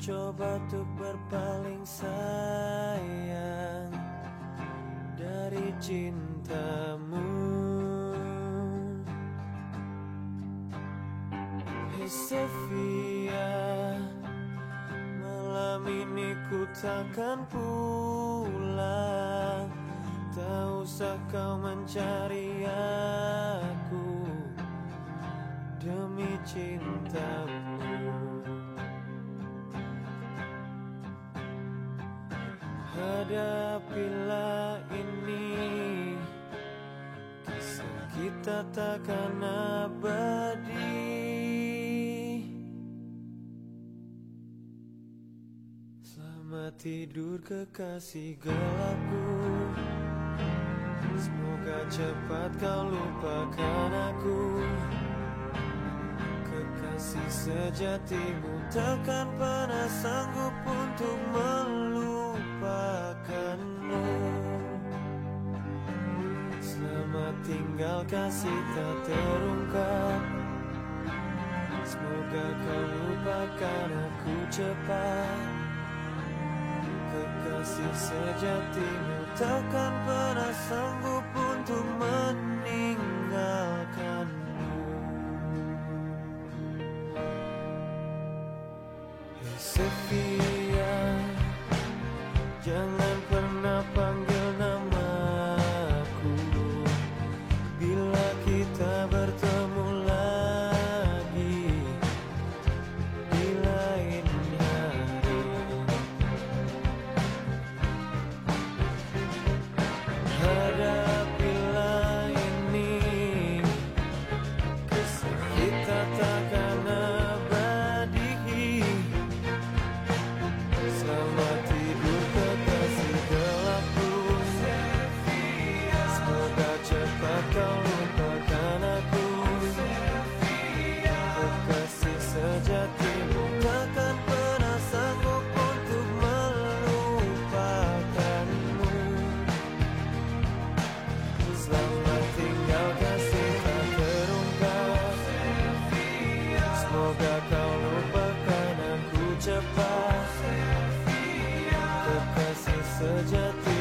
Mencoba untuk berpaling sayang dari cintamu. Hey Sofia, malam ini ku takkan pulang. Tak usah kau mencari aku demi cintamu. Hadapilah ini, kisah kita takkan abadi. Selamat tidur kekasih gelapku, semoga cepat kau lupakan aku. Kekasih sejatimu takkan pernah sanggup untuk melupakanmu. Selamat tinggal kasih tak terungkap, semoga kau lupakan aku cepat. Kekasih sejatimu takkan pernah sanggup untuk meninggalkanmu. Hey Sofia, jangan pernah panggil namaku bila kita bertemu lagi di lain hari. Hadapilah ini, kisah kita takkan abadi. Selamat tidur kekasih gelapku, semoga cepat kau lupakan aku. Kekasih sejatimu takkan pernah sanggup untuk melupakanmu. Selamat tinggal kasih tak terungkap, semoga kau lupakan aku cepat. Kekasih sejati